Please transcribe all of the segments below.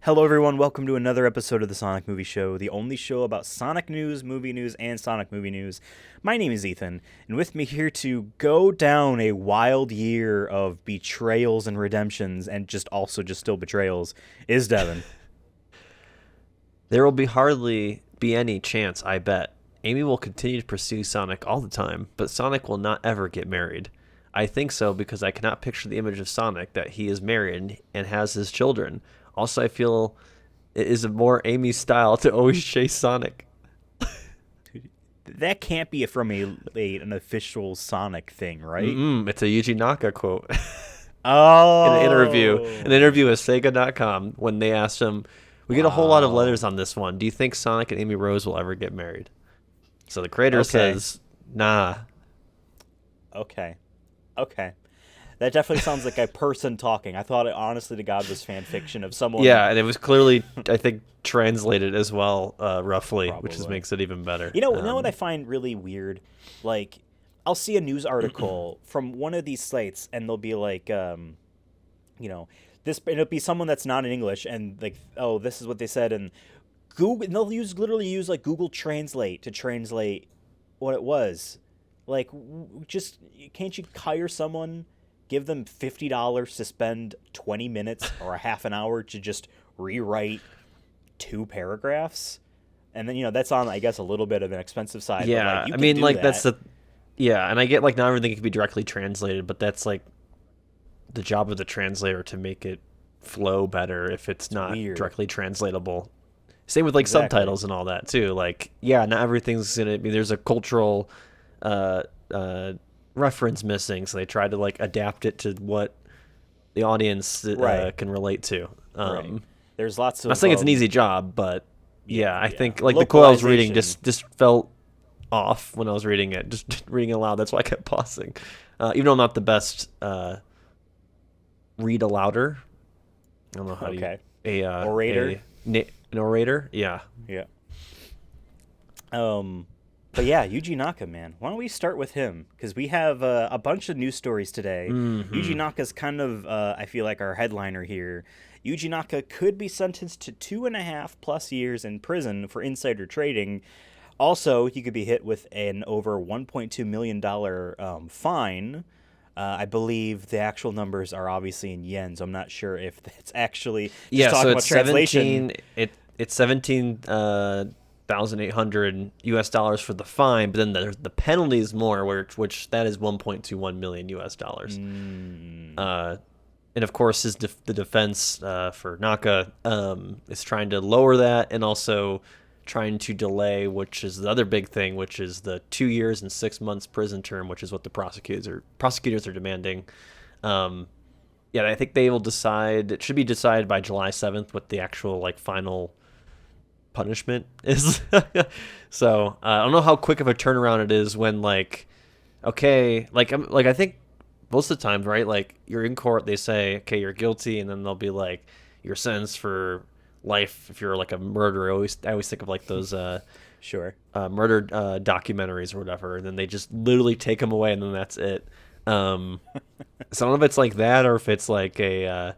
Hello, everyone. Welcome to another episode of the Sonic Movie Show, the only show about Sonic news, and Sonic movie news. My name is Ethan, and with me here to go down a wild year of betrayals and redemptions, and just still betrayals, is Devin. There will be hardly be any chance, I bet. Amy will continue to pursue Sonic all the time, but Sonic will not ever get married. I think so because I cannot picture the image of Sonic that he is married and has his children. Also, I feel it is a more Amy style to always chase Sonic. That can't be from an official Sonic thing, right? It's a Yuji Naka quote. Oh. In an interview with Sega.com when they asked him, we get a whole lot of letters on this one. Do you think Sonic and Amy Rose will ever get married? So the creator says, nah. Okay. That definitely sounds like a person talking. I thought it, honestly to God, was fan fiction of someone. Yeah, and it was clearly, I think, translated as well, roughly, Probably. which makes it even better. You know what I find really weird? Like, I'll see a news article from one of these sites, and they'll be like, it'll be someone that's not in English, and like, oh, this is what they said, and Google, and they'll literally use like Google Translate to translate what it was. Like, just can't you hire someone, give them $50 to spend 20 minutes or a half an hour to just rewrite 2 paragraphs? And then, that's on, I guess, a little bit of an expensive side. Yeah, but, that's the... Yeah, and I get, like, not everything can be directly translated, but that's, like, the job of the translator to make it flow better if it's not weird. Directly translatable. Same with, like, subtitles and all that, too. Like, yeah, not everything's going to be... There's a cultural... reference missing, so they tried to like adapt it to what the audience can relate to. Right. There's lots of. I'm not saying it's an easy job, but I think like the quote I was reading just felt off when I was reading it. Just reading it aloud. That's why I kept pausing. Even though I'm not the best read alouder. I don't know how orator. An orator. Yeah. Yeah. But yeah, Yuji Naka, man. Why don't we start with him? Because we have a bunch of news stories today. Mm-hmm. Yuji Naka's kind of, I feel like, our headliner here. Yuji Naka could be sentenced to 2.5+ years in prison for insider trading. Also, he could be hit with an over $1.2 million fine. I believe the actual numbers are obviously in yen, so I'm not sure if that's actually just talking about translation. It's 17,800 US dollars for the fine, but then the penalty is more, which that is 1.21 million US dollars. And of course, the defense for Naka is trying to lower that, and also trying to delay, which is the other big thing, which is the 2 years and 6 months prison term, which is what the prosecutors are demanding. I think they will decide. It should be decided by July 7th what the actual like final punishment is. So I don't know how quick of a turnaround it is when I think most of the time, right, like you're in court, they say, okay, you're guilty, and then they'll be like, you're sentenced for life if you're like a murderer. I always think of like those murder documentaries or whatever, and then they just literally take them away, and then that's it. So I don't know if it's like that or if it's like a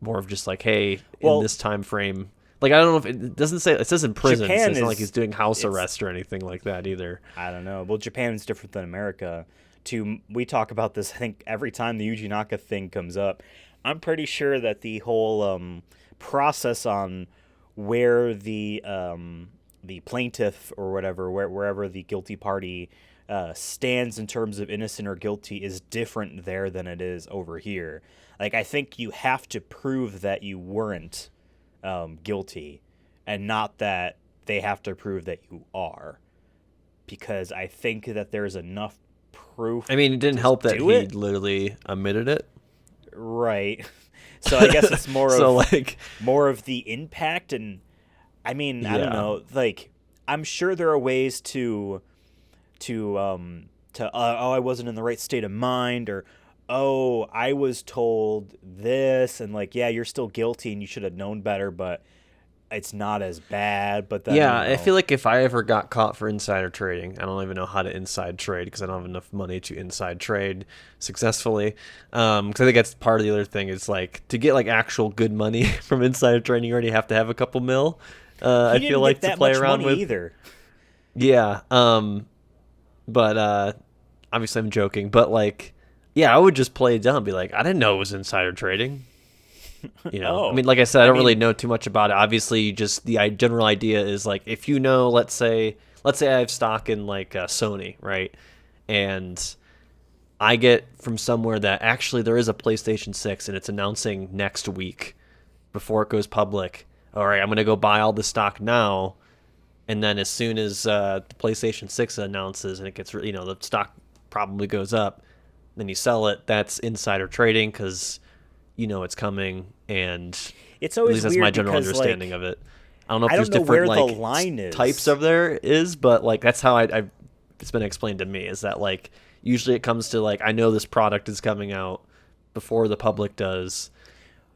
more of just like, hey, in this time frame. Like, I don't know if it doesn't say, it says in prison, so it's not like he's doing house arrest or anything like that either. I don't know. Well, Japan is different than America. We talk about this, I think, every time the Yuji Naka thing comes up. I'm pretty sure that the whole process on where the plaintiff or whatever, wherever the guilty party stands in terms of innocent or guilty is different there than it is over here. Like, I think you have to prove that you weren't guilty, and not that they have to prove that you are. Because I think that there's enough proof. I mean, it didn't help that he literally admitted it. Right. So I guess it's more more of the impact, and I mean, I don't know. Like, I'm sure there are ways to I wasn't in the right state of mind, or I was told this, and like, yeah, you're still guilty and you should have known better, but it's not as bad, but then Yeah, I feel like if I ever got caught for insider trading, I don't even know how to inside trade because I don't have enough money to inside trade successfully. Because I think that's part of the other thing is like to get like actual good money from insider trading, you already have to have a couple mil. he I feel didn't like get to that play much around money with. either. Yeah. But obviously I'm joking. But like, yeah, I would just play dumb, be like, I didn't know it was insider trading. I Oh, mean, like I said, I I don't really mean, know too much about it. Obviously, just the general idea is like if you know, let's say I have stock in like Sony, right? And I get from somewhere that actually there is a PlayStation 6 and it's announcing next week before it goes public. All right, I'm gonna go buy all the stock now, and then as soon as the PlayStation 6 announces and it gets, the stock probably goes up, then you sell it. That's insider trading because it's coming, and it's at always least that's my weird general because understanding like of it. I don't know if I there's don't know different where the like line types is. of there is, but like that's how it's been explained to me is that like usually it comes to like I know this product is coming out before the public does,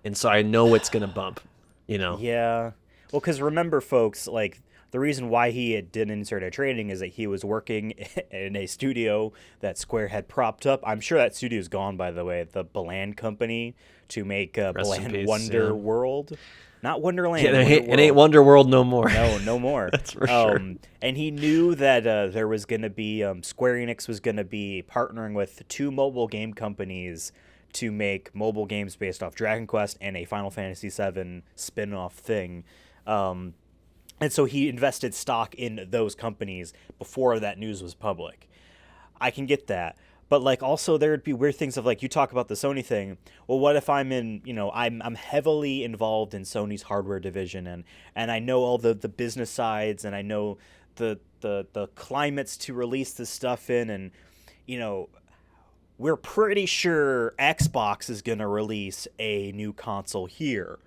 and so I know it's gonna bump. You know. Yeah. Well, because remember, folks, like the reason why he did insider trading is that he was working in a studio that Square had propped up. I'm sure that studio's gone, by the way. The Balan company to make Rest in Balan peace. Yeah. Wonder World, not Yeah, Wonderland, it Wonder ain't, it ain't World. Wonder World no more. No, no more. That's for sure. And he knew that there was going to be Square Enix was going to be partnering with two mobile game companies to make mobile games based off Dragon Quest and a Final Fantasy VII spin-off thing. Um, and so he invested stock in those companies before that news was public. I can get that. But like also there would be weird things of like you talk about the Sony thing. Well, what if I'm in, I'm heavily involved in Sony's hardware division and I know all the business sides and I know the climates to release this stuff in and you know, we're pretty sure Xbox is going to release a new console here.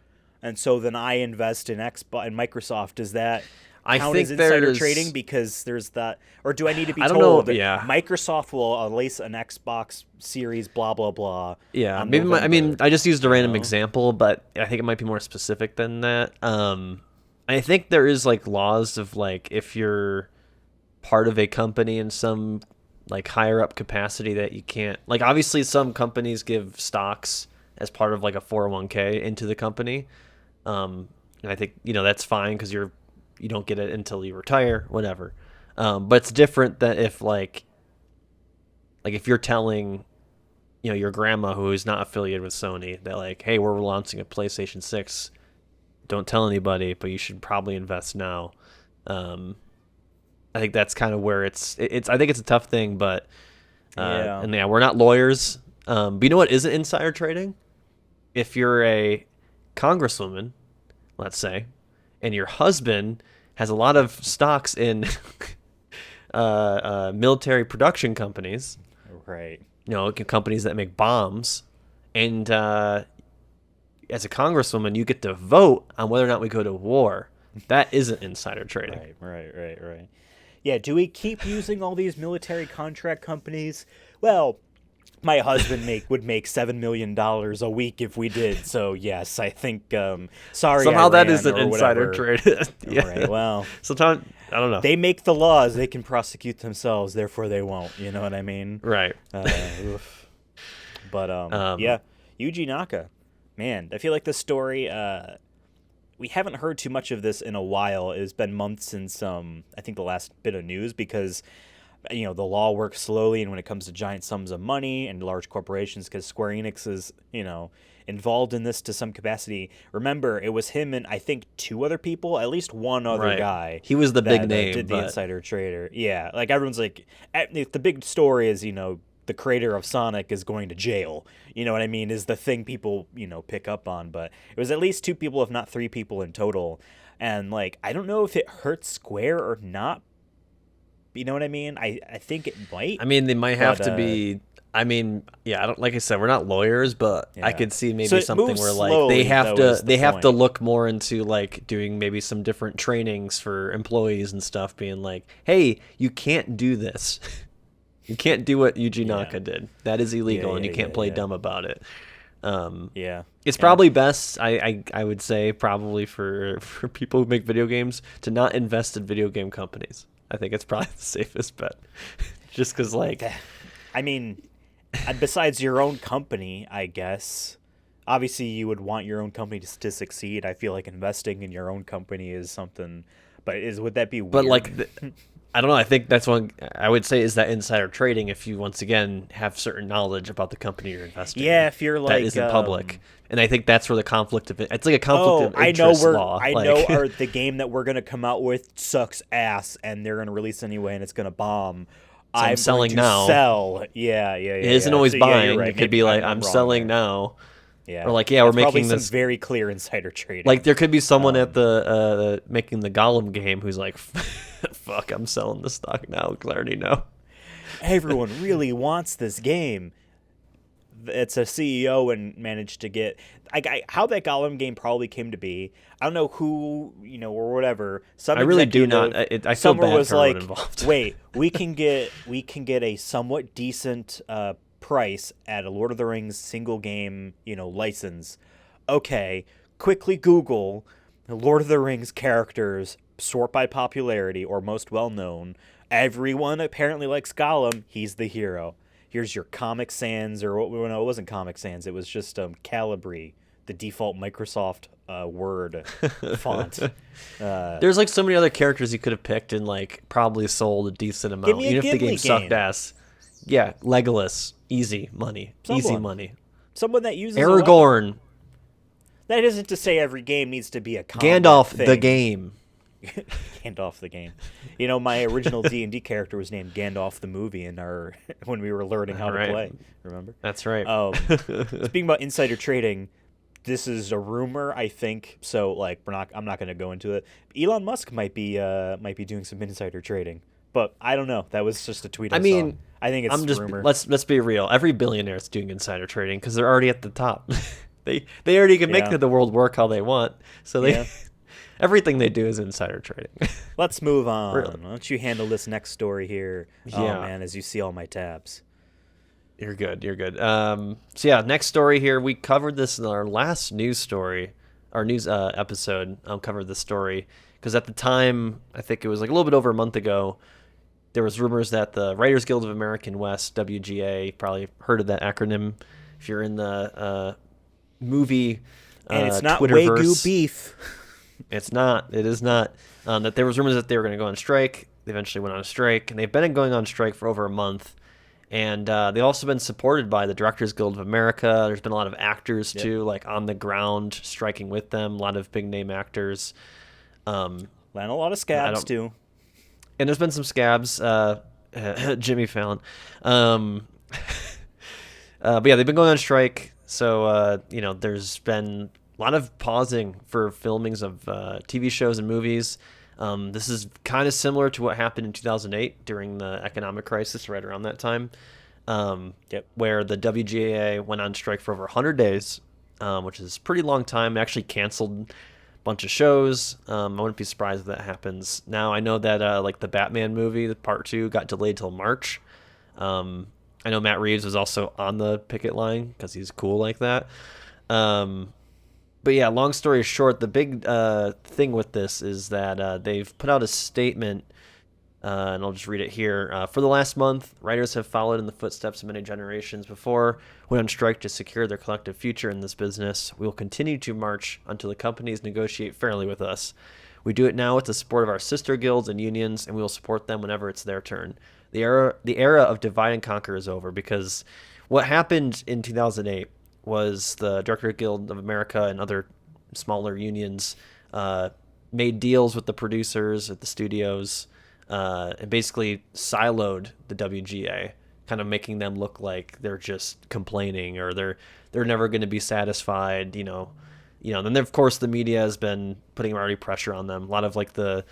And so then I invest in Xbox and Microsoft. Does that I count as think insider trading there's. because there's that, or do I need to be I don't know. told Yeah. Microsoft will release an Xbox Series blah blah blah Yeah, on maybe I mean, November? I just used a You random know? example, but I think it might be more specific than that. I think there is like laws of like if you're part of a company in some like higher up capacity that you can't like obviously some companies give stocks as part of like a 401k into the company. And I think that's fine because you don't get it until you retire, whatever. But it's different that if like if you're telling your grandma who is not affiliated with Sony that like, hey, we're launching a PlayStation 6. Don't tell anybody, but you should probably invest now. I think that's kind of where it's. I think it's a tough thing, but Yeah. and yeah, we're not lawyers. But you know what isn't insider trading? If you're a congresswoman, let's say, and your husband has a lot of stocks in military production companies, Right. companies that make bombs, and as a congresswoman, you get to vote on whether or not we go to war. That isn't insider trading. Right. Yeah, do we keep using all these military contract companies? Well, my husband would make $7 million a week if we did. So yes, I think sorry Somehow that Iran isn't or insider whatever. trade. Yeah. All right. Well, Sometimes I don't know. they make the laws, they can prosecute themselves, therefore they won't. You know what I mean? Right. Oof. But Um, yeah, Yuji Naka, man, I feel like this story. We haven't heard too much of this in a while. It's been months since I think the last bit of news because the law works slowly, and when it comes to giant sums of money and large corporations, because Square Enix is involved in this to some capacity. Remember, it was him and I think two other people, at least one other right. guy. He was the that, big name, did the but insider trader. Yeah, like everyone's like, the big story is the creator of Sonic is going to jail. You know what I mean? Is the thing people pick up on, but it was at least two people, if not three people in total. And like, I don't know if it hurts Square or not. You know what I mean? I think it might. I mean, they might have But, to be. I mean, yeah, I don't like I said, we're not lawyers, but I Yeah. could see So maybe it something moves where like slowly, they have though, to is the have to point. look more into like doing maybe some different trainings for employees and stuff, being like, hey, you can't do this. You can't do what Yuji Yeah. Naka did. That is illegal, and you can't play Yeah. dumb about it. Yeah. It's probably best, I would say, probably for people who make video games to not invest in video game companies. I think it's probably the safest bet. Just because, like... I mean, besides your own company, I guess, obviously you would want your own company to succeed. I feel like investing in your own company is something... But would that be weird? But, like... I don't know. I think that's one I would say is that insider trading. If you once again have certain knowledge about the company you're investing, yeah, if you're like that isn't public, and I think that's where the conflict of it's like a conflict of I know interest law. I know the game that we're gonna come out with sucks ass, and they're gonna release anyway, and it's gonna bomb. So I'm selling going to now. Sell, yeah. It isn't always so, buying. Yeah, right. It could be like I'm selling now. Yeah. Or like, yeah, we're That's making some this very clear insider trading. Like there could be someone at the making the Gollum game who's like, fuck, I'm selling the stock now because I already know. Everyone really wants this game. It's a CEO and managed to get how that Gollum game probably came to be. I don't know who, or whatever. Some I really do not. I feel bad was for like, everyone involved. Wait, we can get a somewhat decent price at a Lord of the Rings single game, license. Okay, quickly Google Lord of the Rings characters, sort by popularity or most well known. Everyone apparently likes Gollum. He's the hero. Here's your Comic Sans, or no, it wasn't Comic Sans. It was just Calibri, the default Microsoft Word font. There's like so many other characters you could have picked and like probably sold a decent amount, even if the game sucked ass. Yeah, Legolas, easy money, easy money. Someone that uses Aragorn. That isn't to say every game needs to be a Gandalf thing. the game. Gandalf the game. My original D&D character was named Gandalf the movie when we were learning how to play. Remember? That's right. Speaking about insider trading, this is a rumor, I think. So like I'm not going to go into it. Elon Musk might be doing some insider trading. But I don't know. That was just a tweet I saw. I think it's rumor. Let's be real. Every billionaire is doing insider trading because they're already at the top. They already can make the world work how they want. So everything they do is insider trading. Let's move on. Really? Why don't you handle this next story here? Yeah. Oh man, as you see all my tabs. You're good. So yeah, next story here. We covered this in our last news story, our news episode. Covered this story because at the time, I think it was like a little bit over a month ago, there was rumors that the Writers Guild of American West, WGA, probably heard of that acronym if you're in the movie and it's not Twitterverse. Wagyu beef. It's not. It is not. That there was rumors that they were going to go on strike. They eventually went on a strike, and they've been going on strike for over a month. And they've also been supported by the Directors Guild of America. There's been a lot of actors, too, like on the ground striking with them, a lot of big-name actors. And a lot of scabs, too. And there's been some scabs. Jimmy Fallon. But yeah, they've been going on strike. So, there's been a lot of pausing for filmings of TV shows and movies. This is kind of similar to what happened in 2008 during the economic crisis right around that time, where the WGA went on strike for over 100 days, which is a pretty long time. They actually canceled a bunch of shows. I wouldn't be surprised if that happens. Now, I know that like the Batman movie, the Part 2, got delayed till March. I know Matt Reeves was also on the picket line because he's cool like that. But yeah, long story short, the big thing with this is that they've put out a statement, and I'll just read it here. For the last month, writers have followed in the footsteps of many generations before, went on strike to secure their collective future in this business. We will continue to march until the companies negotiate fairly with us. We do it now with the support of our sister guilds and unions, and we will support them whenever it's their turn. The era of divide and conquer is over, because what happened in 2008 was the Director Guild of America and other smaller unions made deals with the producers at the studios and basically siloed the WGA, kind of making them look like they're just complaining or they're never going to be satisfied. Then of course the media has been putting already pressure on them. A lot of like the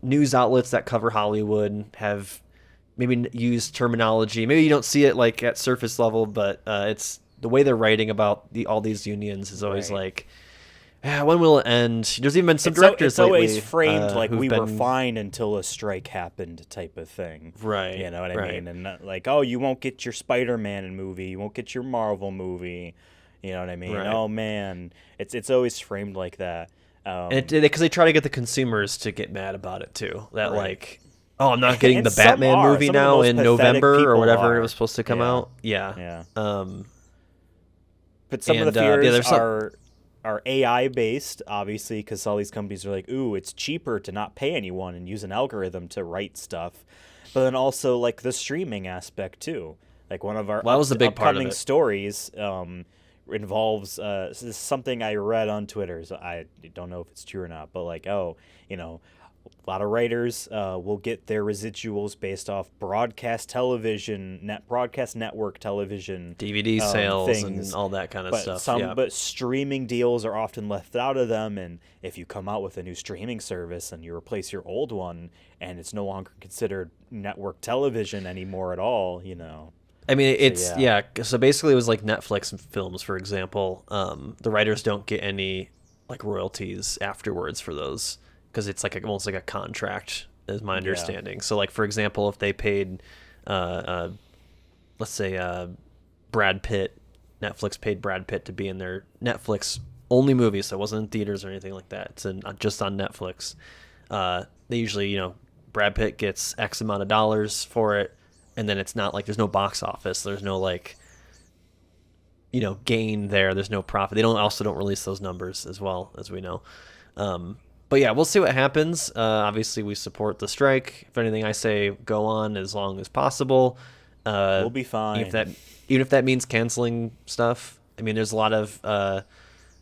news outlets that cover Hollywood have maybe use terminology. Maybe you don't see it like at surface level, but it's the way they're writing about all these unions is always like yeah, when will it end? There's even been some directors It's always lately, framed like who've we were been fine until a strike happened type of thing. right, You know what I right, mean? And not like, oh, you won't get your Spider-Man movie, you won't get your Marvel movie. You know what I mean? right. Oh man, it's always framed like that. And because they try to get the consumers to get mad about it too. That Right. like, oh, I'm not getting And the some Batman are. movie Some of the now most in pathetic November or people whatever it was are. supposed to come Yeah. out. Yeah. Yeah. Um, But some of the and yeah, fears there's some. are AI based, obviously, because all these companies are like, ooh, it's cheaper to not pay anyone and use an algorithm to write stuff. But then also like the streaming aspect too. Like one of our Well, that was a big part of upcoming it. stories involves this is something I read on Twitter. So I don't know if it's true or not, but like, oh, you know, a lot of writers will get their residuals based off broadcast network television DVD sales and things, all that kind of but stuff. Yeah. but streaming deals are often left out of them. And if you come out with a new streaming service and you replace your old one, and it's no longer considered network television anymore at all, you know. I mean, So it's yeah, So basically, it was like Netflix films, for example. The writers don't get any like royalties afterwards for those because it's like almost like a contract, is my yeah, understanding. So, like for example, if they paid, uh, uh, let's say, Brad Pitt, Netflix paid Brad Pitt to be in their Netflix only movie, so it wasn't in theaters or anything like that. It's just on Netflix. They usually, Brad Pitt gets X amount of dollars for it, and then it's not like there's no box office, there's no like gain there, there's no profit. They don't release those numbers as well as we know. But yeah, we'll see what happens. Obviously, we support the strike. If anything, I say go on as long as possible. we'll be Even if fine. that means canceling stuff. I mean, there's a lot of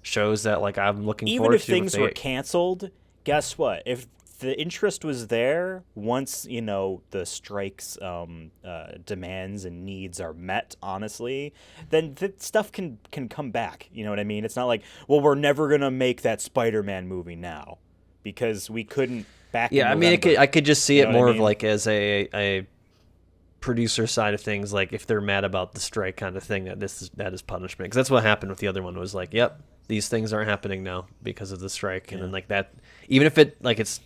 shows that like I'm looking Even forward if to. things were canceled, guess what? If the interest was there, once the strike's demands and needs are met, honestly, then stuff can come back. You know what I mean? It's not like, well, we're never gonna make that Spider-Man movie now because we couldn't back in Yeah, I mean, November. I could just see You it know what I more of mean? like as a producer side of things, like if they're mad about the strike kind of thing, that is punishment, because that's what happened with the other one. Was like, yep, these things aren't happening now because of the strike, and Yeah. then like that, even if it like it's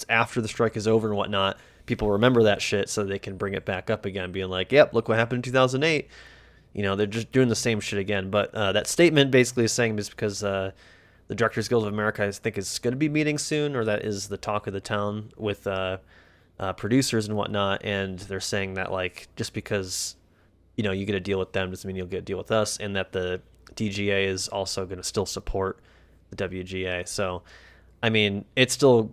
after the strike is over and whatnot, people remember that shit so they can bring it back up again, being like, yep, look what happened in 2008. They're just doing the same shit again. But that statement basically is saying is because the Directors Guild of America, I think, is going to be meeting soon, or that is the talk of the town with producers and whatnot, and they're saying that like just because you get a deal with them doesn't mean you'll get a deal with us, and that the DGA is also going to still support the WGA. So, I mean, it's still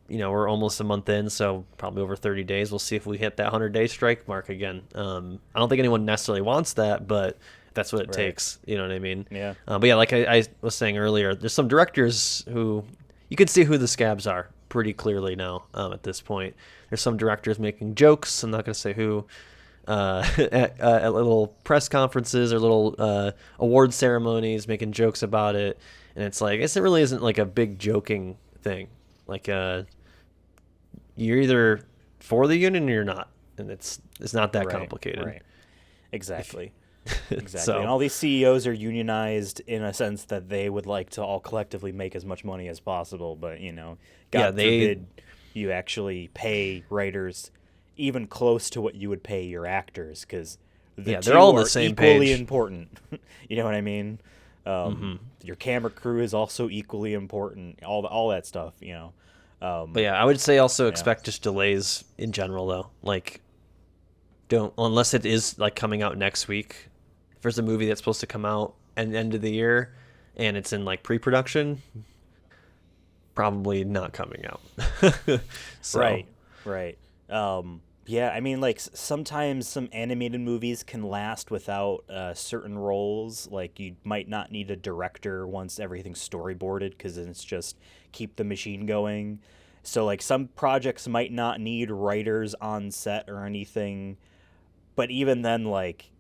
we're almost a month in, so probably over 30 days. We'll see if we hit that 100-day strike mark again. I don't think anyone necessarily wants that, but that's what it Right. takes. You know what I mean? Yeah. But yeah, like I was saying earlier, there's some directors who you can see who the scabs are pretty clearly now. At this point, there's some directors making jokes. I'm not going to say who. At little press conferences or little award ceremonies, making jokes about it, and it's like it really isn't like a big joking thing. Like you're either for the union or you're not, and it's not that Right. complicated. Right. Exactly. Exactly. So And all these CEOs are unionized in a sense that they would like to all collectively make as much money as possible, but God forbid you actually pay writers even close to what you would pay your actors, because they're two all on the are same equally page. important. You know what I mean? Your camera crew is also equally important. All that stuff. But yeah, I would say also Yeah. expect just delays in general though. Like don't, unless it is like coming out next week. If there's a movie that's supposed to come out at the end of the year and it's in like pre-production, probably not coming out. So, Right, right. Yeah, I mean, like sometimes some animated movies can last without certain roles. Like you might not need a director once everything's storyboarded, because then it's just keep the machine going. So like some projects might not need writers on set or anything, but even then, like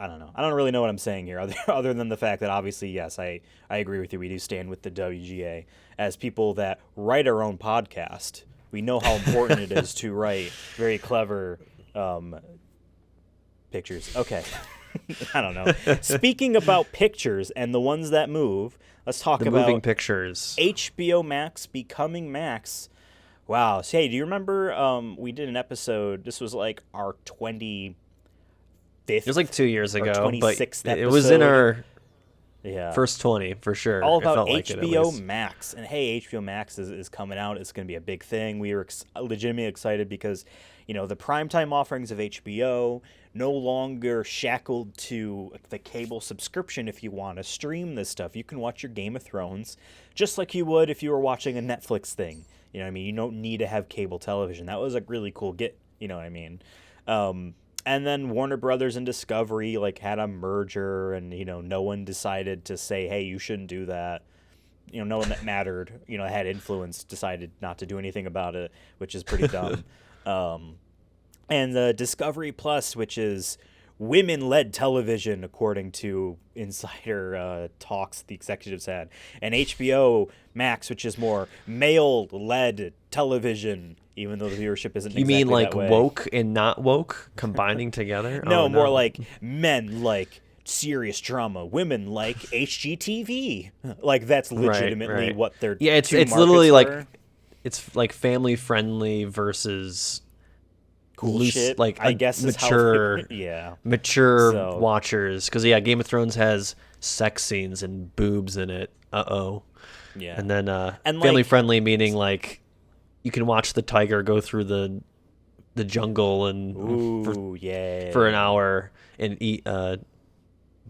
I don't know. I don't really know what I'm saying here, other than the fact that obviously, yes, I agree with you. We do stand with the WGA. As people that write our own podcast, we know how important it is to write very clever pictures. Okay. I don't know. Speaking about pictures and the ones that move, let's talk The moving about pictures. HBO Max becoming Max. Wow. So, hey, do you remember we did an episode? This was like our 25th It was like 2 years or ago, but 26th it was in episode. our Yeah. first 20 for sure. All It about felt like it, at HBO least. Max. And hey, HBO Max is coming out. It's going to be a big thing. We were legitimately excited because, the primetime offerings of HBO no longer shackled to the cable subscription. If you want to stream this stuff, you can watch your Game of Thrones just like you would if you were watching a Netflix thing. You know what I mean? You don't need to have cable television. That was a really cool get. You know what I mean? And then Warner Brothers and Discovery had a merger, and no one decided to say, hey, you shouldn't do that. No one that mattered, had influence, decided not to do anything about it, which is pretty dumb. And the Discovery Plus, which is women-led television, according to insider talks the executives had, and HBO Max, which is more male-led television, even though the viewership isn't You exactly mean like that way. woke and not woke combining together? No, Oh, more no. like men like serious drama, women like HGTV. Like that's legitimately right. what they're Yeah, it's two literally markets like were. it's like family friendly versus Cool loose, shit. like I guess is mature, how yeah. mature So- watchers. Because Game of Thrones has sex scenes and boobs in it. Yeah. And then And, family like- friendly meaning like you can watch the tiger go through the jungle and Ooh, yeah. for an hour and eat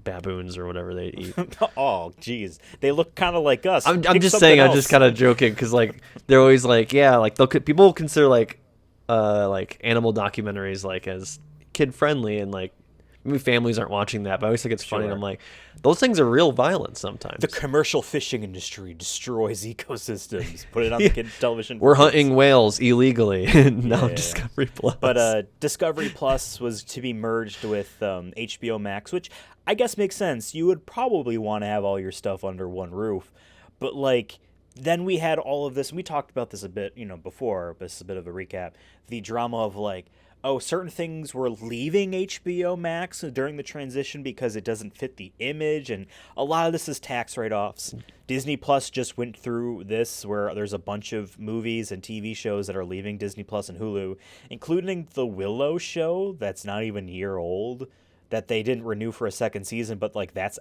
baboons or whatever they eat. Oh, jeez. They look kind of like us. I'm Pick just something saying. I'm else. just kind of joking because they're always people consider like animal documentaries as kid friendly and maybe families aren't watching that, but I always think it's funny. And Sure. I'm like, those things are real violent sometimes. The commercial fishing industry destroys ecosystems. Put it on the kid television. We're for kids. hunting whales illegally now. Yeah. Discovery Plus. But Discovery Plus was to be merged with HBO Max, which I guess makes sense. You would probably want to have all your stuff under one roof. But then we had all of this, and we talked about this a bit, before, but this is a bit of a recap. The drama of certain things were leaving HBO Max during the transition because it doesn't fit the image, and a lot of this is tax write-offs. Disney Plus just went through this where there's a bunch of movies and TV shows that are leaving Disney Plus and Hulu, including the Willow show that's not even a year old, that they didn't renew for a second season, but that's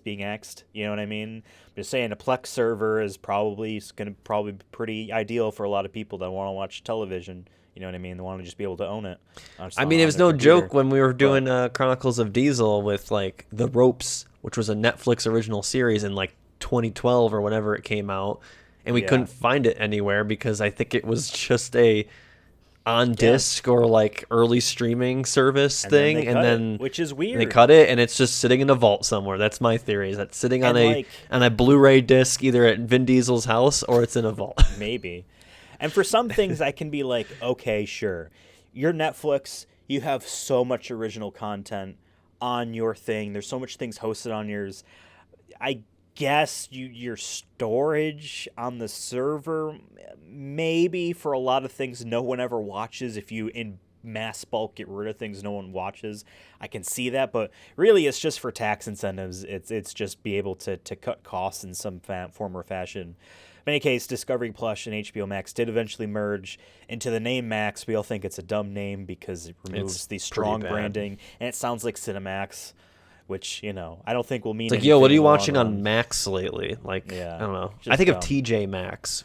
being axed. You know what I mean? I'm just saying a Plex server is probably going to be pretty ideal for a lot of people that want to watch television. You know what I mean? They want to just be able to own it. I mean, it was no joke when we were doing Chronicles of Diesel with The Ropes, which was a Netflix original series in 2012 or whenever it came out, and we Yeah. couldn't find it anywhere because I think it was just a on disc or early streaming service thing, and then which is weird. they cut it and it's just sitting in a vault somewhere. That's my theory. Is that sitting on And, on a Blu-ray disc either at Vin Diesel's house or it's in a vault. Maybe. And for some things, I can be okay, sure. Your Netflix, you have so much original content on your thing. There's so much things hosted on yours. I guess your storage on the server, maybe for a lot of things no one ever watches. If you in mass bulk get rid of things no one watches, I can see that, but really it's just for tax incentives. It's just be able to cut costs in some form or fashion. In any case, Discovery Plus and HBO Max did eventually merge into the name Max. We all think it's a dumb name because it removes It's the pretty strong bad. branding, and it sounds like Cinemax, which I don't think will mean. It's yo, what are you anything in the long watching on run. Max lately? Yeah, I don't know. just I think of dumb. TJ Maxx.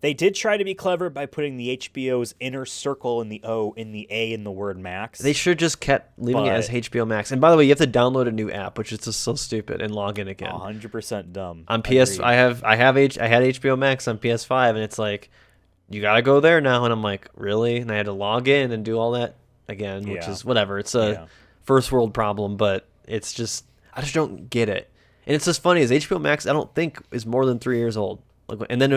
They did try to be clever by putting the HBO's inner circle in the O in the A in the word Max. They should just kept leaving it as But- HBO Max. And by the way, you have to download a new app, which is just so stupid, and log in again. 100% dumb. On PS, Agreed. I had HBO Max on PS5, and it's you gotta go there now, and I'm like, really? And I had to log in and do all that again, which Yeah. is whatever. It's a Yeah. first world problem, but it's just I just don't get it. And it's just funny is HBO Max I don't think is more than 3 years old. And then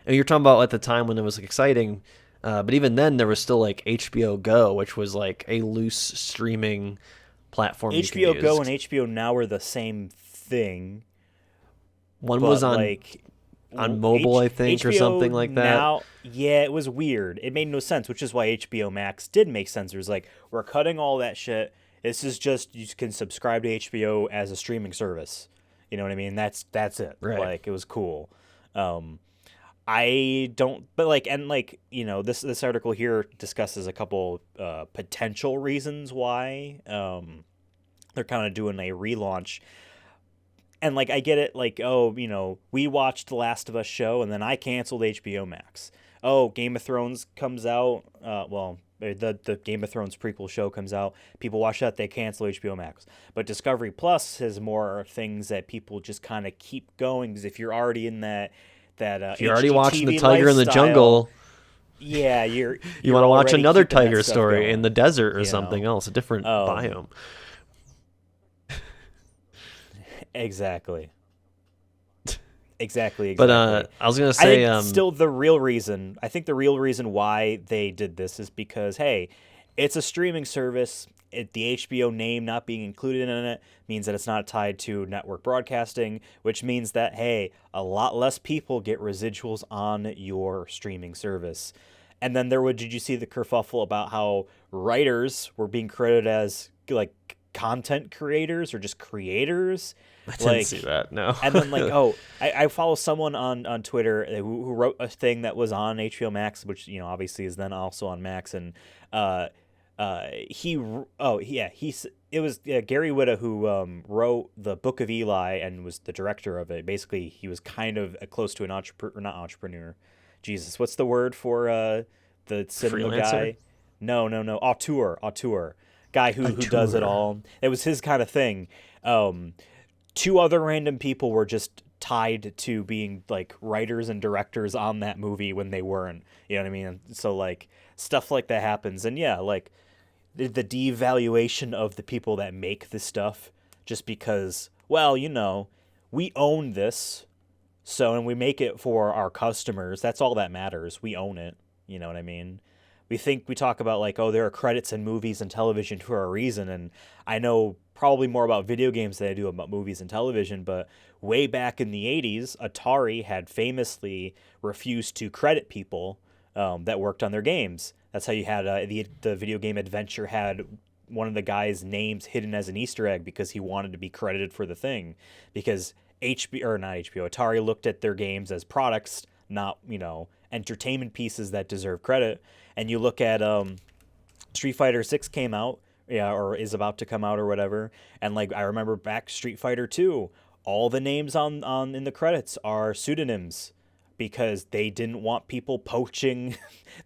and you're talking about at the time when it was exciting, but even then there was still HBO Go, which was a loose streaming platform. HBO you Go can and use. HBO Now are the same thing. One But was on mobile, I think, or HBO something like that. Now, yeah, it was weird. It made no sense, which is why HBO Max did make sense. It was we're cutting all that shit. This is just you can subscribe to HBO as a streaming service. You know what I mean? That's it. Right. Like, it was cool. I don't, but like, and like, this article here discusses a couple potential reasons why they're kind of doing a relaunch. And like, I get it, like, oh, we watched the Last of Us show and then I canceled HBO Max. Oh, Game of Thrones comes out. The Game of Thrones prequel show comes out. People watch that, they cancel HBO Max. But Discovery Plus has more things that people just kind of keep going, because if you're already in that if you're already watching the HGTV tiger in the lifestyle, jungle, yeah, you you're want to watch already another keeping that tiger stuff story going, in the desert or you something know? else, a different biome. Exactly. Exactly. But I was gonna say, I think still the real reason. I think the real reason why they did this is because, hey, it's a streaming service. The HBO name not being included in it means that it's not tied to network broadcasting, which means that, hey, a lot less people get residuals on your streaming service. And then did you see the kerfuffle about how writers were being credited as like content creators or just creators? I didn't see that, no. And then I follow someone on Twitter who wrote a thing that was on HBO Max, which obviously is then also on Max, and it was Gary Whitta who wrote the Book of Eli and was the director of it. Basically, he was kind of close to an not entrepreneur. Jesus, what's the word for the cinema Freelancer? guy? No, auteur guy who does it all. It was his kind of thing. Two other random people were just tied to being like writers and directors on that movie when they weren't. You know what I mean? So like stuff like that happens, and yeah, like the devaluation of the people that make this stuff just because, well, we own this, and we make it for our customers. That's all that matters. We own it. You know what I mean? We talk about like, oh, there are credits in movies and television for a reason, and I know probably more about video games than I do about movies and television, but way back in the 80s, Atari had famously refused to credit people that worked on their games. That's how you had the video game Adventure had one of the guys' names hidden as an Easter egg because he wanted to be credited for the thing, because Atari looked at their games as products, not entertainment pieces that deserve credit. And you look at Street Fighter 6 came out, or is about to come out or whatever, and like I remember back Street Fighter 2, all the names on in the credits are pseudonyms because they didn't want people poaching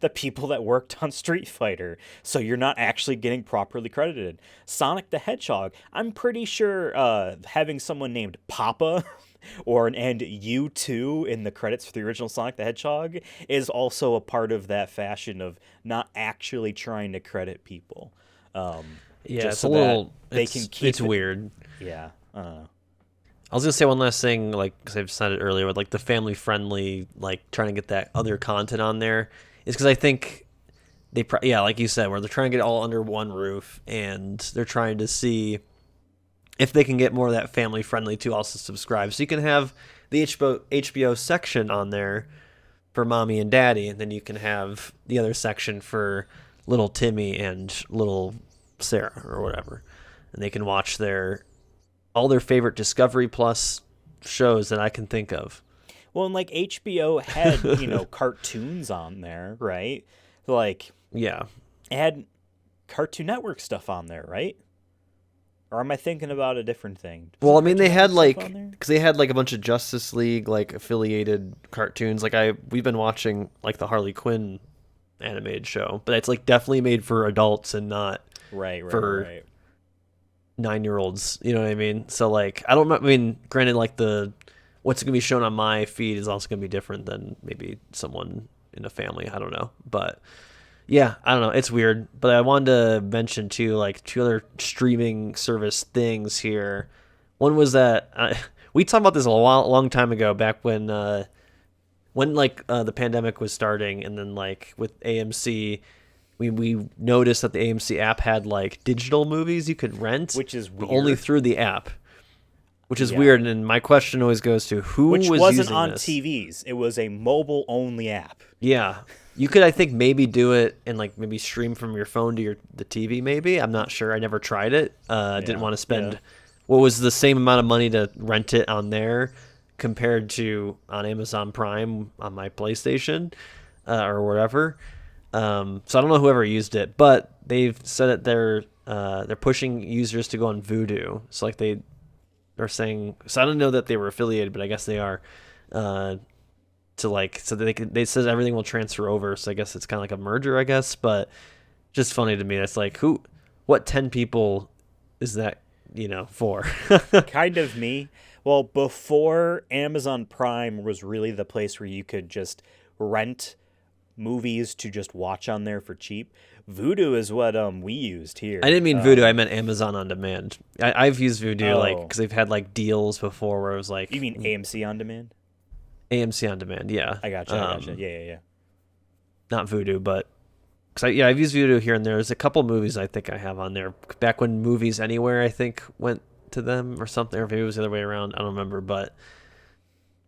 the people that worked on Street Fighter. So you're not actually getting properly credited. Sonic the Hedgehog, I'm pretty sure having someone named Papa and U2 in the credits for the original Sonic the Hedgehog is also a part of that fashion of not actually trying to credit people. Yeah, just it's so a little. they can keep it's weird. Yeah, I don't know. I was gonna say one last thing, like, because I've said it earlier, with like the family friendly, like trying to get that other content on there, is because I think like you said, where they're trying to get it all under one roof, and they're trying to see if they can get more of that family friendly to also subscribe. So you can have the HBO section on there for mommy and daddy, and then you can have the other section for little Timmy and little Sarah or whatever, and they can watch all their favorite Discovery Plus shows that I can think of. Well, and like HBO had cartoons on there, right? Like, yeah, it had Cartoon Network stuff on there, right? Or am I thinking about a different thing? Well, I mean, they had because they had like a bunch of Justice League like affiliated cartoons. Like we've been watching like the Harley Quinn animated show, but it's like definitely made for adults and not for 9-year-olds. You know what I mean? So like, I mean, granted, like what's gonna be shown on my feed is also gonna be different than maybe someone in a family. I don't know, but yeah, I don't know. It's weird, but I wanted to mention too, like two other streaming service things here. One was that we talked about this a long time ago, back when the pandemic was starting, and then like with AMC. We noticed that the AMC app had like digital movies you could rent, which is weird. Only through the app, which is weird. And my question always goes to which wasn't using on this? TVs. It was a mobile only app. Yeah, you could, I think, maybe do it and like maybe stream from your phone to the TV. Maybe, I'm not sure. I never tried it. Didn't want to spend what was the same amount of money to rent it on there compared to on Amazon Prime on my PlayStation or whatever. So I don't know whoever used it, but they've said that they're pushing users to go on Vudu. So like they're saying, so I don't know that they were affiliated, but I guess they are. To like, so they says everything will transfer over. So I guess it's kind of like a merger, I guess. But just funny to me. That's like what 10 people is that for? Kind of me. Well, before Amazon Prime was really the place where you could just rent movies to just watch on there for cheap. Vudu is what we used here. I didn't mean Vudu. I meant Amazon On Demand. I've used Vudu like Oh. because they've had like deals before where it was like You mean AMC On Demand? AMC On Demand. Yeah, I gotcha. Yeah. not Vudu, but because I've used Vudu here and there. There's a couple movies I think I have on there back when Movies Anywhere I think went to them or something, or maybe it was the other way around. I don't remember, but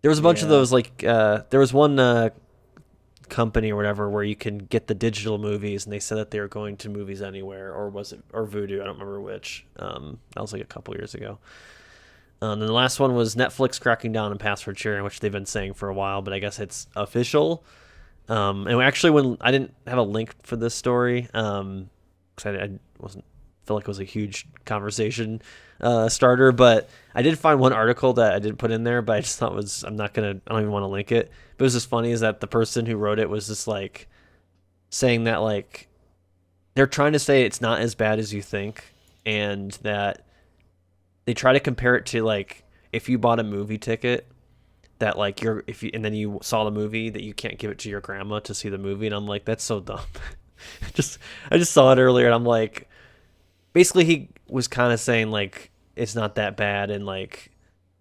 there was a bunch of Yeah. those. Like there was one company or whatever where you can get the digital movies, and they said that they were going to Movies Anywhere, or was it or Vudu? I don't remember which. That was like a couple years ago. And then the last one was Netflix cracking down on password sharing, which they've been saying for a while, but I guess it's official. And actually, when I didn't have a link for this story, because I wasn't feel like it was a huge conversation starter, but I did find one article that I didn't put in there, but I just thought I don't even want to link it. But it was just funny is that the person who wrote it was just like saying that like they're trying to say it's not as bad as you think, and that they try to compare it to like if you bought a movie ticket that like and then you saw the movie that you can't give it to your grandma to see the movie, and I'm like, that's so dumb. I just saw it earlier, and I'm like, basically he was kind of saying like it's not that bad, and like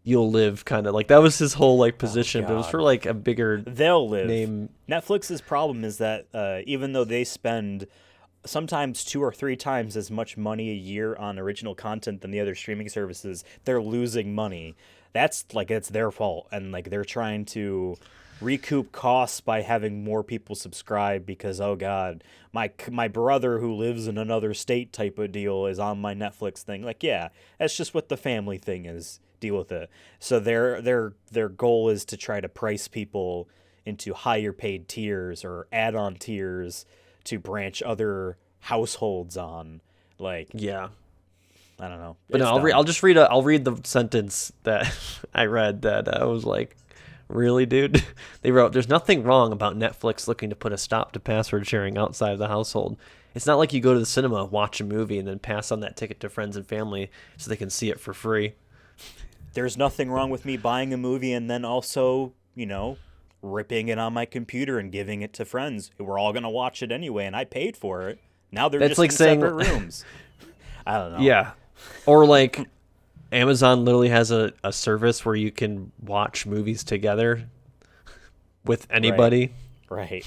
you'll live, kind of like that was his whole like position, but it was God. for like a bigger They'll live. name. Netflix's problem is that even though they spend sometimes 2 or 3 times as much money a year on original content than the other streaming services, they're losing money. That's like it's their fault, and like they're trying to recoup costs by having more people subscribe because oh god, my brother who lives in another state type of deal is on my Netflix thing. Like yeah, that's just what the family thing is. Deal with it. So their goal is to try to price people into higher paid tiers or add-on tiers to branch other households on. Like Yeah. I don't know. But no, It's I'll dumb. just read I'll read the sentence that I read that I was like, really, dude? They wrote, "There's nothing wrong about Netflix looking to put a stop to password sharing outside of the household. It's not like you go to the cinema, watch a movie, and then pass on that ticket to friends and family so they can see it for free." There's nothing wrong with me buying a movie and then also, ripping it on my computer and giving it to friends who were all going to watch it anyway, and I paid for it. Now they're That's just like in saying- separate rooms. I don't know. Yeah. Or like Amazon literally has a service where you can watch movies together with anybody. Right.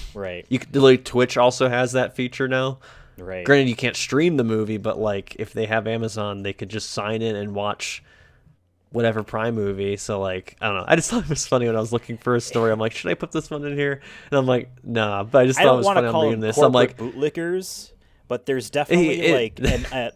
You could, like Twitch also has that feature now. Right. Granted, you can't stream the movie, but like if they have Amazon, they could just sign in and watch whatever Prime movie. So like, I don't know. I just thought it was funny when I was looking for a story. I'm like, should I put this one in here? And I'm like, nah. But I just I thought it don't was want funny. to I'm call reading them this. I'm corporate like, bootlickers, but there's definitely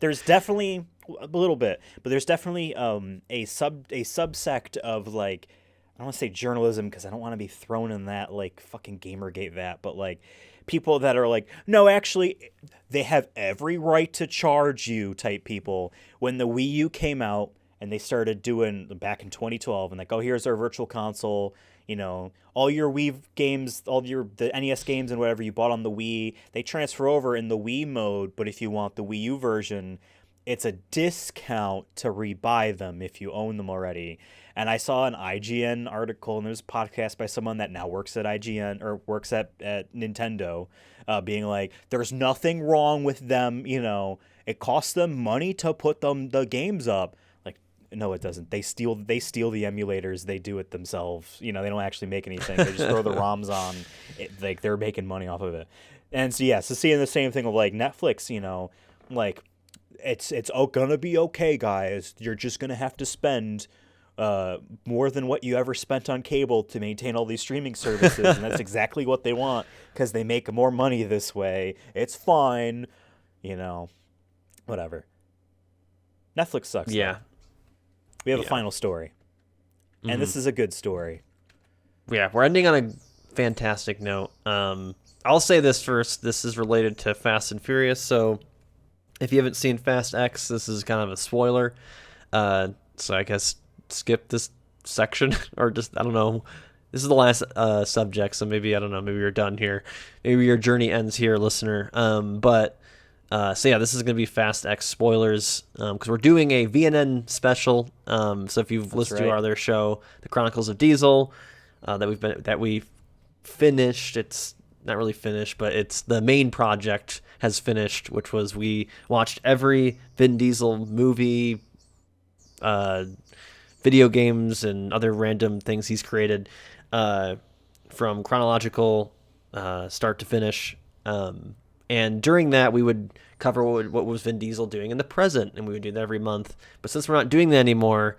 there's definitely a little bit, but there's definitely a subsect of like I don't want to say journalism because I don't want to be thrown in that like fucking Gamergate that, but like people that are like, no, actually, they have every right to charge you type people. When the Wii U came out and they started doing back in 2012 and like, oh, here's our virtual console, all your Wii games, the NES games and whatever you bought on the Wii, they transfer over in the Wii mode, but if you want the Wii U version, it's a discount to rebuy them if you own them already. And I saw an IGN article, and there's a podcast by someone that now works at IGN or works at Nintendo, being like, there's nothing wrong with them, it costs them money to put the games up. Like, no, it doesn't. They steal the emulators. They do it themselves. They don't actually make anything. They just throw the ROMs on. Like, they're making money off of it. And so, yeah, so seeing the same thing with, like, Netflix, like, it's gonna be okay, guys. You're just gonna have to spend more than what you ever spent on cable to maintain all these streaming services, and that's exactly what they want because they make more money this way. It's fine, whatever. Netflix sucks. yeah. Though. we have a Yeah. final story, and this is a good story. Yeah, we're ending on a fantastic note. I'll say this first. This is related to Fast and Furious, so if you haven't seen Fast X, this is kind of a spoiler. So I guess skip this section, or just, I don't know. This is the last subject, so maybe, I don't know, maybe you're done here. Maybe your journey ends here, listener. So yeah, this is going to be Fast X spoilers, because we're doing a VNN special. So if you've listened to our other show, The Chronicles of Diesel, that we finished, it's not really finished, but it's the main project has finished, which was we watched every Vin Diesel movie, video games, and other random things he's created, from chronological start to finish. And during that, we would cover what was Vin Diesel doing in the present, and we would do that every month. But since we're not doing that anymore,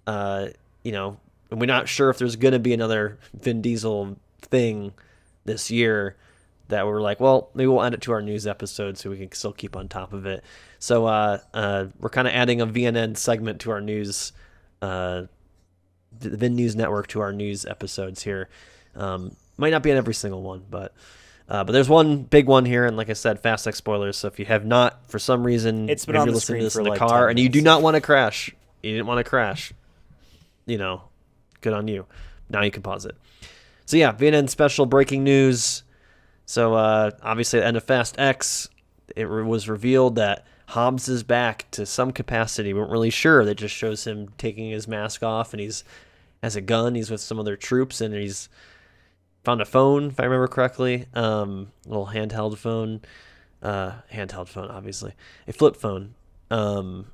and we're not sure if there's going to be another Vin Diesel thing this year, that we're like, well, maybe we'll add it to our news episode so we can still keep on top of it. So we're kind of adding a VNN segment to our news, the Vin News Network, to our news episodes here. Might not be on every single one, but there's one big one here, and like I said, Fast X spoilers. So if you have not, for some reason, It's been maybe on you're the listening to screen this for in the like car 10 and you do minutes. not want to crash, you didn't want to crash, good on you. Now you can pause it. So yeah, VNN special breaking news. So obviously, at the end of Fast X, it was revealed that Hobbs is back to some capacity. We weren't really sure. That just shows him taking his mask off, and he's has a gun. He's with some other troops, and he's found a phone, if I remember correctly. Little handheld phone, obviously, a flip phone. And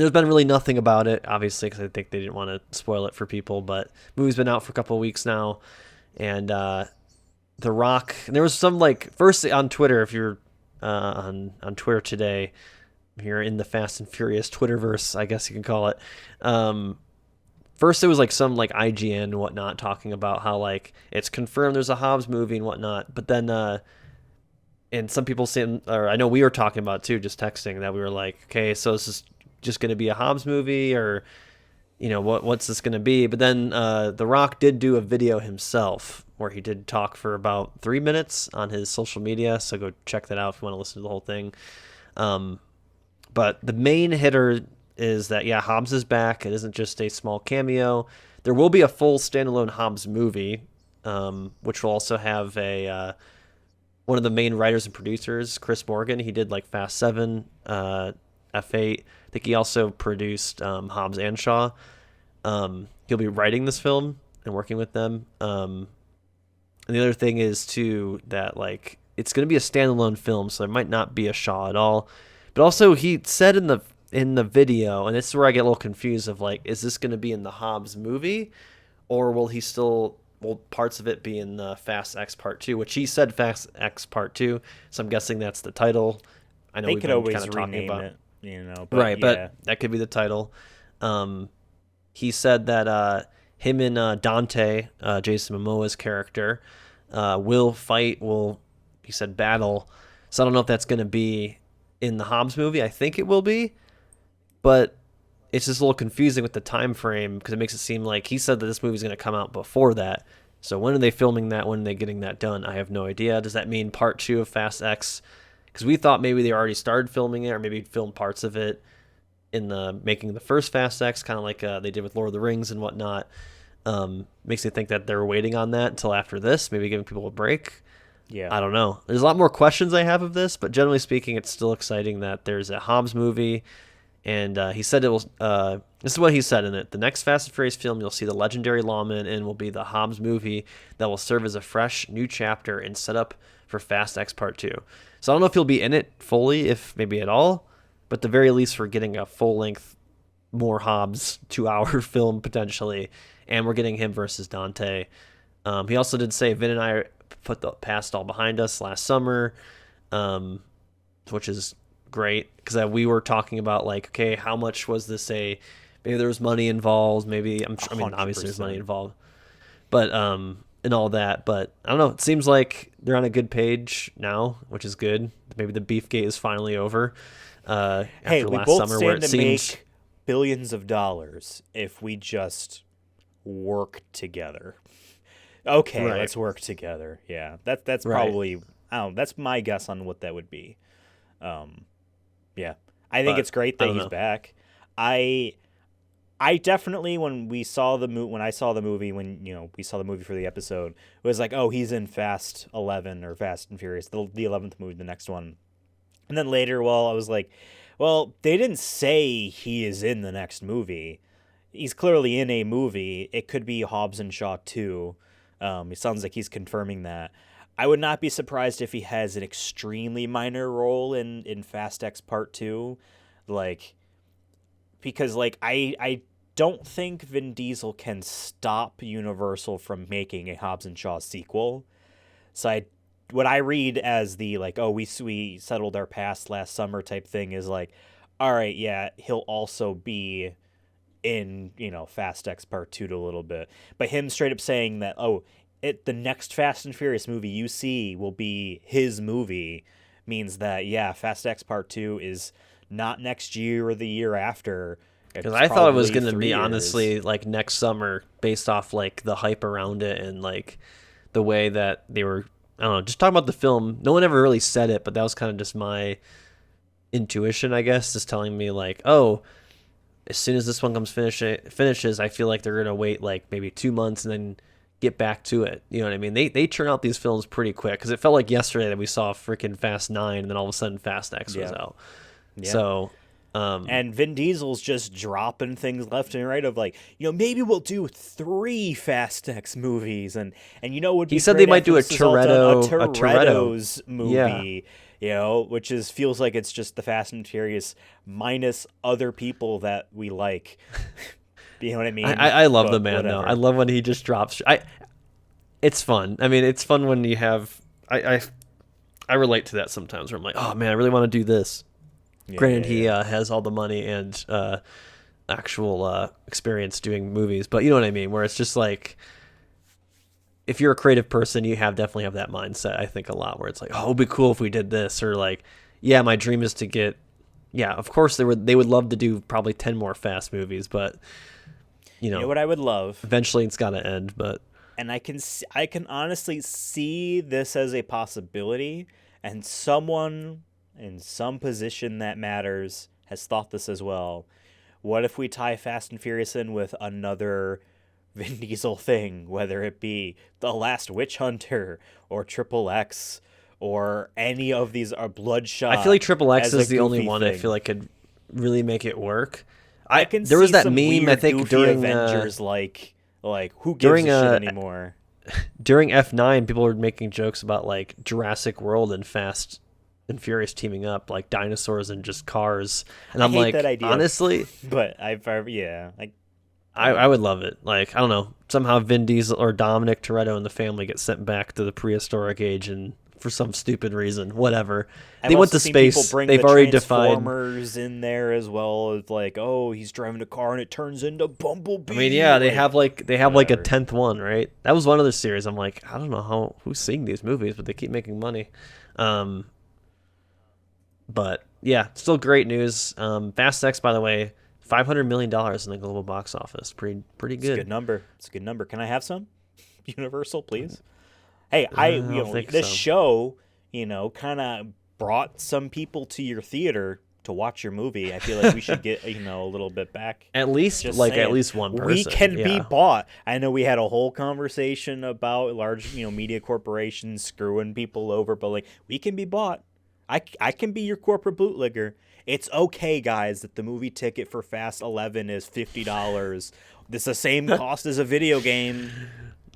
there's been really nothing about it, obviously, because I think they didn't want to spoil it for people. But the movie's been out for a couple of weeks now, and The Rock. And there was some, like, first on Twitter, if you're on Twitter today, if you're in the Fast and Furious Twitterverse, I guess you can call it. First, it was like some like IGN and whatnot talking about how like it's confirmed there's a Hobbs movie and whatnot. But then, and some people saying, or I know we were talking about too, just texting, that we were like, okay, so this is just going to be a Hobbs movie, or what's this going to be? But then The Rock did do a video himself where he did talk for about 3 minutes on his social media. So go check that out if you want to listen to the whole thing. But the main hitter is that, yeah, Hobbs is back. It isn't just a small cameo. There will be a full standalone Hobbs movie, which will also have one of the main writers and producers, Chris Morgan. He did like Fast 7, F8. I think he also produced Hobbs and Shaw. He'll be writing this film and working with them. And the other thing is too that like it's going to be a standalone film, so there might not be a Shaw at all. But also he said in the video, and this is where I get a little confused of like, is this going to be in the Hobbs movie, or will parts of it be in the Fast X Part 2, which he said Fast X Part 2, so I'm guessing that's the title. I know They we've could been always kind of talking rename about it, but right, yeah. but that could be the title. He said that him and Dante, Jason Momoa's character, will fight, he said battle. So I don't know if that's going to be in the Hobbs movie. I think it will be, but it's just a little confusing with the time frame, because it makes it seem like he said that this movie is going to come out before that. So when are they filming that? When are they getting that done? I have no idea. Does that mean Part 2 of Fast X? Because we thought maybe they already started filming it, or maybe filmed parts of it in the making of the first Fast X, kind of like they did with Lord of the Rings and whatnot. Makes me think that they're waiting on that until after this, maybe giving people a break. Yeah. I don't know. There's a lot more questions I have of this, but generally speaking, it's still exciting that there's a Hobbs movie. And he said it will. This is what he said in it. The next Fast and Furious film you'll see the legendary lawman in will be the Hobbs movie that will serve as a fresh new chapter and set up for Fast X Part 2. So I don't know if he'll be in it fully, if maybe at all, but at the very least we're getting a full-length, more Hobbs 2-hour film potentially, and we're getting him versus Dante. He also did say Vin and I put the past all behind us last summer, which is great, because we were talking about like, okay, how much was this maybe there was money involved, maybe I mean obviously there's money involved, but and all that, but I don't know, it seems like they're on a good page now, which is good. Maybe the Beefgate is finally over. Hey, After we last both summer stand where it to seems make billions of dollars if we just work together. Okay, Right. let's work together. Yeah, that's Right. probably, I don't know, that's my guess on what that would be. Yeah, I think But it's great I that don't he's know. back. I I definitely, when I saw the movie, when we saw the movie for the episode, it was like, oh, he's in Fast 11 or Fast and Furious, the 11th movie, the next one. And then later, well, I was like, well, they didn't say he is in the next movie. He's clearly in a movie. It could be Hobbs and Shaw 2. It sounds like he's confirming that. I would not be surprised if he has an extremely minor role in Fast X Part 2. Like, because, like, I don't think Vin Diesel can stop Universal from making a Hobbs and Shaw sequel. So what I read as the, like, oh, we settled our past last summer type thing is like, all right, yeah, he'll also be in, Fast X Part 2 to a little bit. But him straight up saying that, oh, the next Fast and Furious movie you see will be his movie, means that, yeah, Fast X Part 2 is not next year or the year after. Because It's I thought it was probably going to 3 be years. honestly like next summer, based off like the hype around it and like the way that they were. I don't know. Just talking about the film, no one ever really said it, but that was kind of just my intuition, I guess, is telling me like, oh, as soon as this one finishes, I feel like they're gonna wait like maybe 2 months and then get back to it. You know what I mean? They churn out these films pretty quick because it felt like yesterday that we saw freaking Fast 9 and then all of a sudden Fast X was Yeah. out. Yeah. So. And Vin Diesel's just dropping things left and right of like, maybe we'll do 3 Fast X movies, and would be He said great they might after do a this is all done, Toretto- a Toretto's Yeah. movie, which feels like it's just the Fast and Furious minus other people that we like. You know what I mean? I love But the man though. whatever. I love when he just drops. It's fun. I mean, it's fun when you have. I relate to that sometimes where I'm like, oh man, I really want to do this. Yeah, Granted, yeah, he yeah. has all the money and actual experience doing movies, but you know what I mean. Where it's just like, if you're a creative person, you definitely have that mindset. I think a lot where it's like, oh, it'd be cool if we did this, or like, yeah, my dream is to get. Yeah, of course they would love to do probably 10 more Fast movies, but You know what I would love? eventually it's got to end. But And I can honestly see this as a possibility, and someone in some position that matters has thought this as well. What if we tie Fast and Furious in with another Vin Diesel thing, whether it be The Last Witch Hunter or Triple X or any of these are Bloodshot? I feel like Triple X as a is the only goofy one I thing. feel like could really make it work. I can there was see that some meme weird, I think goofy during Avengers like who gives during, a shit anymore? during F9, people were making jokes about like Jurassic World and Fast and Furious teaming up, like dinosaurs and just cars. And I'm hate like, that idea. honestly, But yeah, like I would love it. Like, I don't know, somehow Vin Diesel or Dominic Toretto and the family get sent back to the prehistoric age and for some stupid reason, whatever. I've They went also to seen people space. bring They've the already defined. Transformers in there as well. It's like, oh, he's driving a car and it turns into Bumblebee. I mean, yeah, they have like a whatever. 10th one, right? That was one other series. I'm like, I don't know who's seeing these movies, but they keep making money. But yeah, still great news. Fast X, by the way, $500 million in the global box office. Pretty It's a good. good number. It's a good number. Can I have some? Universal, please. Hey, I don't think this so. show, kind of brought some people to your theater to watch your movie. I feel like we should get a little bit back. At least Just at saying. least one person. We can be yeah. bought. I know we had a whole conversation about large, media corporations screwing people over, but like we can be bought. I can be your corporate bootlegger. It's okay, guys, that the movie ticket for Fast 11 is $50. It's the same cost as a video game.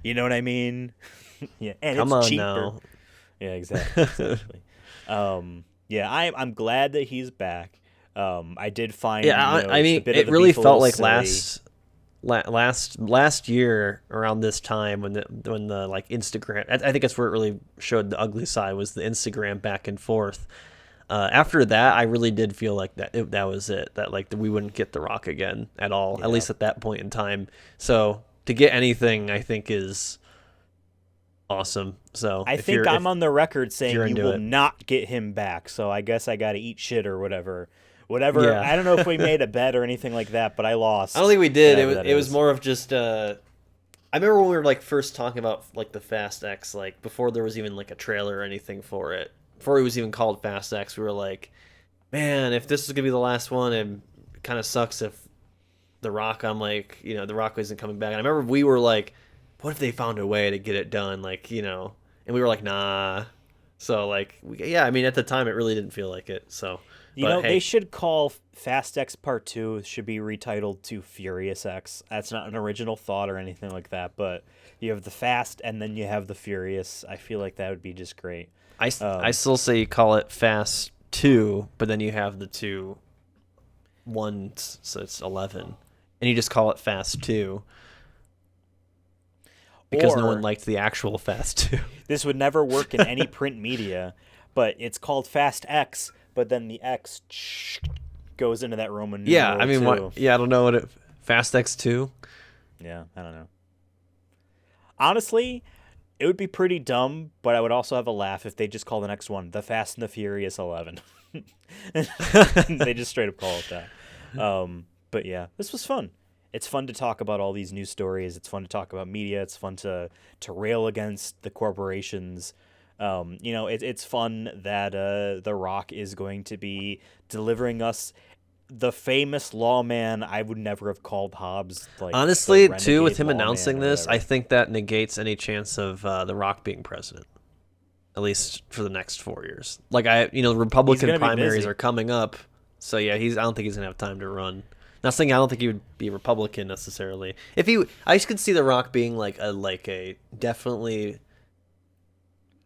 You know what I mean? Yeah, and Come it's on cheaper. now. Yeah, exactly. Yeah, I'm glad that he's back. I did find I mean, the bit it of the really beef a felt little like silly. last year around this time when the like Instagram. I think that's where it really showed the ugly side, was the Instagram back and forth. After that, I really did feel like that was it. That like we wouldn't get The Rock again at all, Yeah. at least at that point in time. So to get anything, I think is awesome. So I think I'm on the record saying you're you into will it. not get him back. So I guess I got to eat shit or whatever whatever. Yeah. I don't know if we made a bet or anything like that, but I lost. I don't think we did. whatever that It was is. more of just. I remember when we were like first talking about like the Fast X, like before there was even like a trailer or anything for it. Before it was even called Fast X, we were like, man, if this is gonna be the last one, it kind of sucks if The Rock. I'm like, The Rock isn't coming back. And I remember we were like, what if they found a way to get it done, like and we were like, nah. So like, I mean, at the time, it really didn't feel like it. So. But, hey, they should call Fast X Part 2 should be retitled to Furious X. That's not an original thought or anything like that, but you have the Fast and then you have the Furious. I feel like that would be just great. I still say you call it Fast 2, but then you have the 2 ones, so it's 11. And you just call it Fast 2. Because no one liked the actual Fast 2. This would never work in any print media, but it's called Fast X, but then the X goes into that Roman numeral. Yeah, I mean, I don't know what it. Fast X2? Yeah, I don't know. Honestly, it would be pretty dumb, but I would also have a laugh if they just call the next one The Fast and the Furious 11. They just straight up call it that. But yeah, this was fun. It's fun to talk about all these news stories. It's fun to talk about media. It's fun to rail against the corporations. It's fun that The Rock is going to be delivering us the famous lawman I would never have called Hobbs. Like, honestly, the too, with renegade him announcing lawman or this, I whatever. think that negates any chance of The Rock being president. At least for the next 4 years. Like, Republican He's gonna be primaries busy. are coming up. So, yeah, I don't think he's going to have time to run. Not saying I don't think he would be a Republican necessarily. I just could see The Rock being like a definitely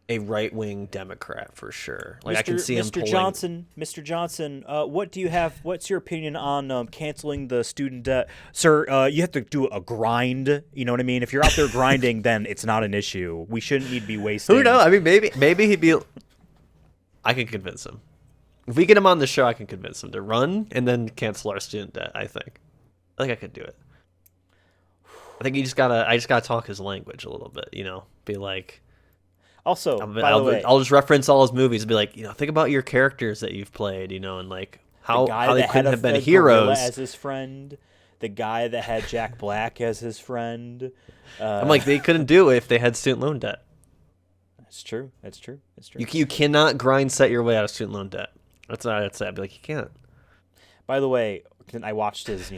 a right-wing Democrat for sure. Like I can see him pulling. Mr. Johnson, what do you have? What's your opinion on canceling the student debt, sir? You have to do a grind. You know what I mean? If you're out there grinding, then it's not an issue. We shouldn't need to be wasting. Who knows? I mean, maybe he'd be. I can convince him. If we get him on the show, I can convince him to run and then cancel our student debt. I think I could do it. I think I just gotta talk his language a little bit. Be like. Also, by the way, I'll just reference all his movies and be like, think about your characters that you've played, and like how they couldn't have been heroes. As his friend, the guy that had Jack Black as his friend. I'm like, they couldn't do it if they had student loan debt. That's true. You cannot grind set your way out of student loan debt. That's not I'd say. I'd be like, you can't. By the way, I watched his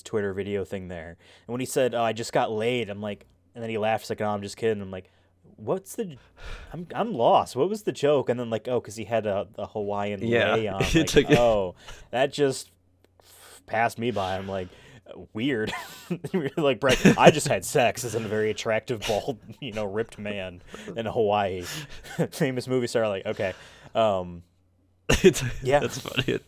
Twitter video thing there, and when he said, "Oh, I just got laid," I'm like, and then he laughs like, "Oh, I'm just kidding." I'm like, I'm lost. What was the joke? And then like, oh, because he had a Hawaiian lei on. Like, oh, that just passed me by. I'm like, weird. Like, Brett, I just had sex as a very attractive, bald, ripped man in Hawaii. Famous movie star. Like, okay, yeah, that's funny.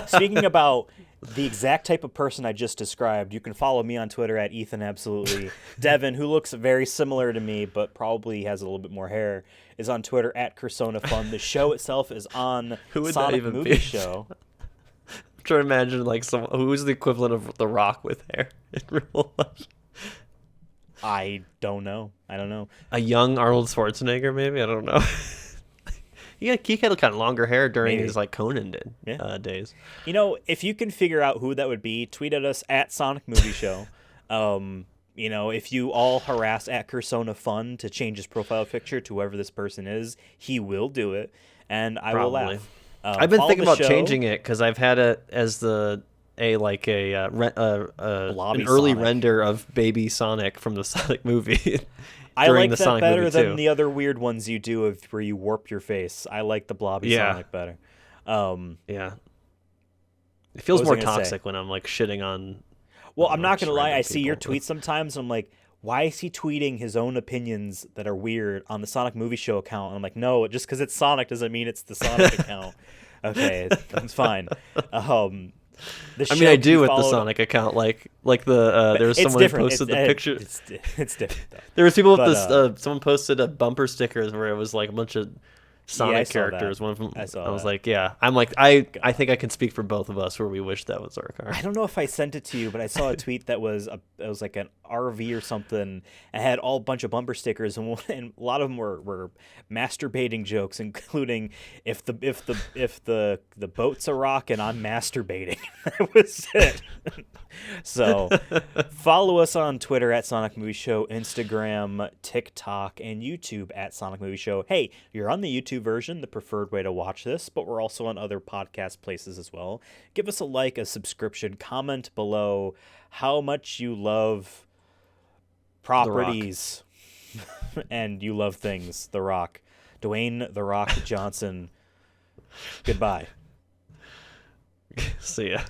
Speaking about the exact type of person I just described, you can follow me on Twitter at EthanAbsolutely. Devin, who looks very similar to me but probably has a little bit more hair, is on Twitter at CursonaFun. The show itself is on Who would Sonic that even Movie be? Show. I'm trying to imagine like who's the equivalent of The Rock with hair in real life. I don't know. A young Arnold Schwarzenegger, maybe. I don't know. He had kind of longer hair during his like Conan days. If you can figure out who that would be, tweet at us at Sonic Movie Show. If you all harass at CursonaFun to change his profile picture to whoever this person is, he will do it, and I will laugh. I've been thinking about show. changing it because I've had it as an early Sonic. render of Baby Sonic from the Sonic movie. I like the that Sonic better movie than too. the other weird ones you do where you warp your face. I like the blobby Sonic better. Yeah. It feels What was more I gonna say? toxic when I'm like shitting on. Well, I'm not going to lie. random I see your people. tweets sometimes. And I'm like, why is he tweeting his own opinions that are weird on the Sonic Movie Show account? And I'm like, no, just because it's Sonic doesn't mean it's the Sonic account. Okay, that's fine. I do with the Sonic account. Like there was someone who posted the picture. It's different though. There was people with But, this. Someone posted a bumper stickers where it was like a bunch of Sonic saw that. characters. One of them, I saw I was that. like, yeah. I'm like, I think I can speak for both of us where we wish that was our car. I don't know if I sent it to you, but I saw a tweet that was it was like an RV or something. It had all bunch of bumper stickers, and a lot of them were masturbating jokes, including if the boat's a rock and I'm masturbating. That was it. So follow us on Twitter at Sonic Movie Show, Instagram, TikTok, and YouTube at Sonic Movie Show. Hey, you're on the YouTube version, the preferred way to watch this, but we're also on other podcast places as well. Give us a like, a subscription, comment below how much you love properties and you love things. The Rock. Dwayne The Rock Johnson. Goodbye. See ya.